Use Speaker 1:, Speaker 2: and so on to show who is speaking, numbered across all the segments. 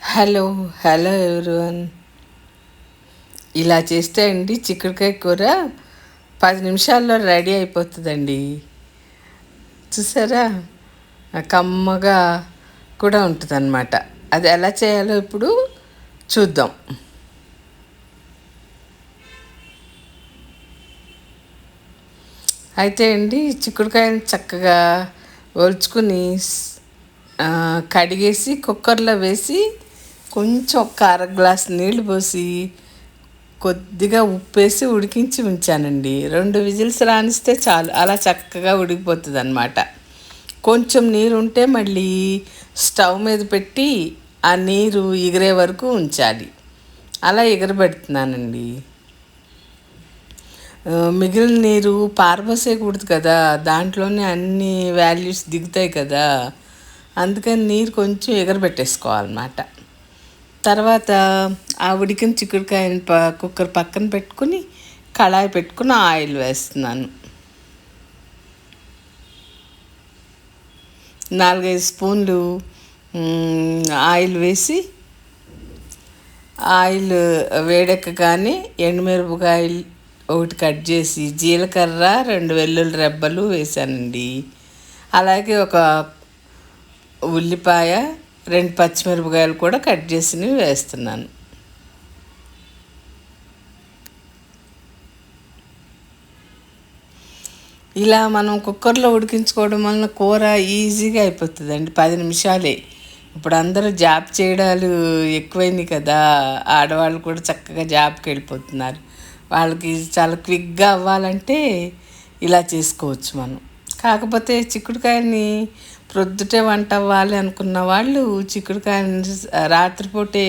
Speaker 1: Hello hello everyone. ఇలా చేస్తే అండి చిక్కుడుకాయ కూర 10 నిమిషాల్లో రెడీ అయిపోతుందండి. చూసారా, కమ్మగా కూడా ఉంటుందన్నమాట. అది ఎలా చేయాలో ఇప్పుడు చూద్దాం. అయితే అండి చిక్కుడుకాయని చక్కగా ఒలుచుకుని కడిగేసి కుక్కర్లో వేసి కొంచెం ఒక అర గ్లాస్ నీళ్లు పోసి కొద్దిగా ఉప్పేసి ఉడికించి ఉంచానండి. 2 విజిల్స్ రానిస్తే చాలు, అలా చక్కగా ఉడికిపోతుంది అన్నమాట. కొంచెం నీరు ఉంటే మళ్ళీ స్టవ్ మీద పెట్టి ఆ నీరు ఎగిరే వరకు ఉంచాలి. అలా ఎగరబెడుతున్నానండి. మిగిలిన నీరు పారబోసేయకూడదు కదా, దాంట్లోనే అన్ని వాల్యూస్ దిగుతాయి కదా. అందుకని నీరు కొంచెం ఎగరబెట్టేసుకోవాలన్నమాట. తర్వాత ఆ ఉడికిన చిక్కుడుకాయని కుక్కర్ పక్కన పెట్టుకుని కళాయి పెట్టుకుని ఆయిల్ వేస్తున్నాను. 4-5 స్పూన్లు ఆయిల్ వేసి, ఆయిల్ వేడెక్కగానే ఎండుమిరపకాయలు ఒకటి కట్ చేసి, జీలకర్ర 2 వెల్లుల్లి రెబ్బలు వేసానండి. అలాగే ఒక ఉల్లిపాయ 2 పచ్చిమిరపకాయలు కూడా కట్ చేసినవి వేస్తున్నాను. ఇలా మనం కుక్కర్లో ఉడికించుకోవడం వలన కూర ఈజీగా అయిపోతుందండి. 10 నిమిషాలే. ఇప్పుడు అందరూ జాబ్ చేయడాలు ఎక్కువైనాయి కదా, ఆడవాళ్ళు కూడా చక్కగా జాబ్కి వెళ్ళిపోతున్నారు. వాళ్ళకి చాలా క్విక్గా అవ్వాలంటే ఇలా చేసుకోవచ్చు మనం. కాకపోతే చిక్కుడుకాయని ప్రొద్దుటే వంట అవ్వాలి అనుకున్న వాళ్ళు చిక్కుడుకాయని రాత్రిపూటే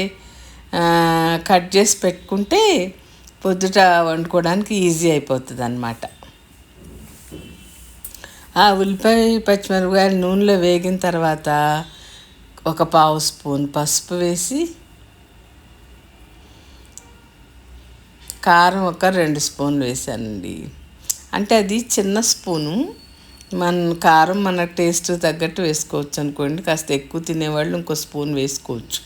Speaker 1: కట్ చేసి పెట్టుకుంటే పొద్దుట వండుకోవడానికి ఈజీ అయిపోతుంది అన్నమాట. ఆ ఉల్లిపాయ పచ్చిమిరపకాయలు నూనెలో వేగిన తర్వాత ఒక 1/2 స్పూన్ పసుపు వేసి, కారం ఒక 2 స్పూన్లు వేసానండి. అంటే అది చిన్న స్పూను. కారం మన టేస్ట్ తగ్గట్టు వేసుకోవచ్చు అనుకోండి. కాస్త ఎక్కువ తినేవాళ్ళు ఇంకో స్పూన్ వేసుకోవచ్చు.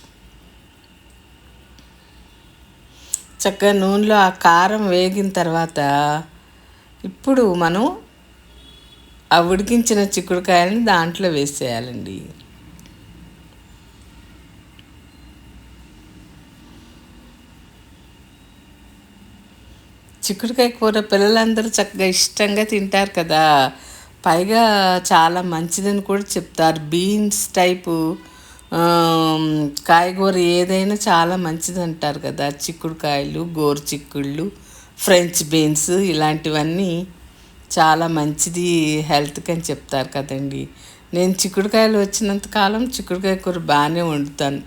Speaker 1: చక్కగా నూనెలో ఆ కారం వేగిన తర్వాత ఇప్పుడు మనం ఆ ఉడికించిన చిక్కుడుకాయలని దాంట్లో వేసేయాలండి. చిక్కుడుకాయ కూర పిల్లలందరూ చక్కగా ఇష్టంగా తింటారు కదా. పైగా చాలా మంచిదని కూడా చెప్తారు. బీన్స్ టైపు కాయగూర ఏదైనా చాలా మంచిది అంటారు కదా. చిక్కుడుకాయలు, గోరు చిక్కుళ్ళు, ఫ్రెంచ్ బీన్స్ ఇలాంటివన్నీ చాలా మంచిది హెల్త్కి అని చెప్తారు కదండి. నేను చిక్కుడుకాయలు వచ్చినంత కాలం చిక్కుడుకాయ కూర బాగానే వండుతాను.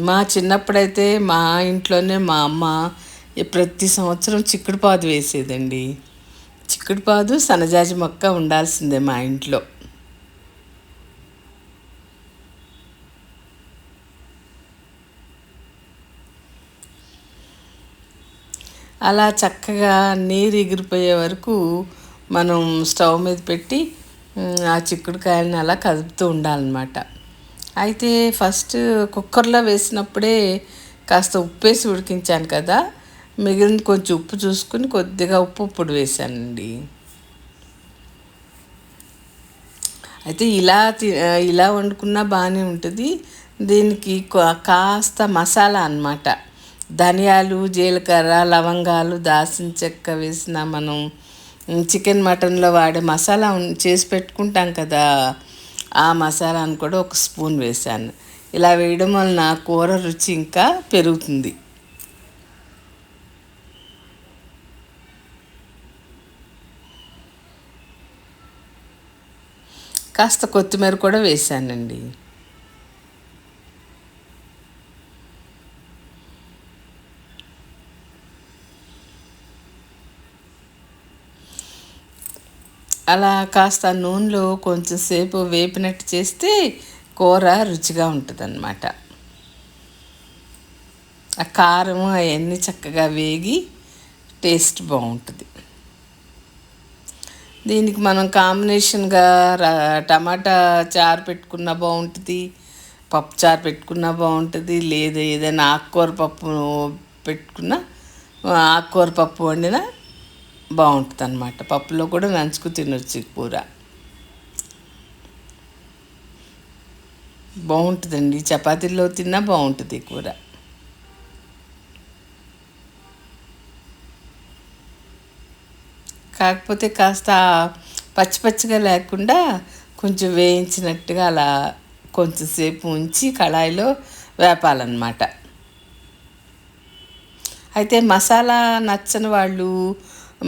Speaker 1: మా చిన్నప్పుడైతే మా ఇంట్లోనే మా అమ్మ ప్రతి సంవత్సరం చిక్కుడుపాదు వేసేదండి. చిక్కుడుపాదు, సన్నజాజి మొక్క ఉండాల్సిందే మా ఇంట్లో. అలా చక్కగా నీరు ఎగిరిపోయే వరకు మనం స్టవ్ మీద పెట్టి ఆ చిక్కుడుకాయలని అలా కదుపుతూ ఉండాలన్నమాట. అయితే ఫస్ట్ కుక్కర్లో వేసినప్పుడే కాస్త ఉప్పేసి ఉడికించాను కదా, మిగిలిన కొంచెం ఉప్పు చూసుకుని కొద్దిగా ఉప్పు పొడి వేసానండి. అయితే ఇలా వండుకున్నా బాగానే ఉంటుంది. దీనికి కాస్త మసాలా అన్నమాట. ధనియాలు, జీలకర్ర, లవంగాలు, దాల్చిన చెక్క వేసిన మనం చికెన్ మటన్లో వాడే మసాలా చేసి పెట్టుకుంటాం కదా, ఆ మసాలాను కూడా 1 స్పూన్ వేసాను. ఇలా వేయడం వలన కూర రుచి ఇంకా పెరుగుతుంది. కాస్త కొత్తిమీర కూడా వేసానండి. అలా కాస్త నూనెలో కొంచెం సేపు వేపినట్టు చేస్తే కూర రుచిగా ఉంటుందన్నమాట. ఆ కారం అవన్నీ చక్కగా వేగి టేస్ట్ బాగుంటుంది. దీనికి మనం కాంబినేషన్గా టమాటా చారు పెట్టుకున్నా బాగుంటుంది, పప్పు చారు పెట్టుకున్నా బాగుంటుంది, లేదా ఏదైనా ఆకుకూర పప్పు పెట్టుకున్నా, ఆకుకూర పప్పు వండినా బాగుంటుంది అన్నమాట. పప్పులో కూడా నంచుకు తినొచ్చు ఈ కూర. బాగుంటుందండి, చపాతీల్లో తిన్నా బాగుంటుంది ఈ కూర. కాకపోతే కాస్త పచ్చి పచ్చిగా లేకుండా కొంచెం వేయించినట్టుగా అలా కొంచెం సేపు ఉంచి కళాయిలో వేపాలన్నమాట. అయితే మసాలా నచ్చని వాళ్ళు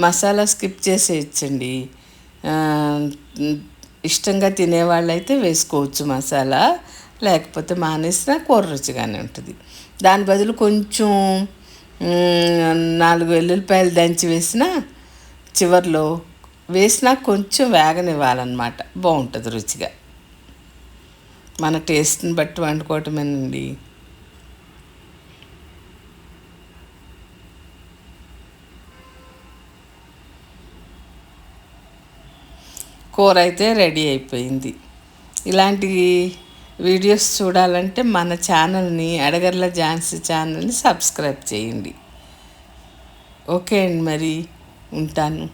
Speaker 1: మసాలా స్కిప్ చేసేయచ్చండి. ఆ, ఇష్టంగా తినేవాళ్ళు అయితే వేసుకోవచ్చు మసాలా, లేకపోతే మానేసినా కూర రుచిగానే ఉంటుంది. దాని బదులు కొంచెం 4 వెల్లుల్లిపాయలు దంచి వేసినా, చివర్లో వేసినా కొంచెం వేగనివ్వాలన్నమాట, బాగుంటుంది రుచిగా. మన టేస్ట్ని బట్టి వండుకోవటమేనండి. కూర అయితే రెడీ అయిపోయింది. ఇలాంటి వీడియోస్ చూడాలంటే మన ఛానల్ని, అడగర్ల ఝాన్సీ ఛానల్ని సబ్స్క్రైబ్ చేయండి. ఓకే అండి, మరి ఉంటాను.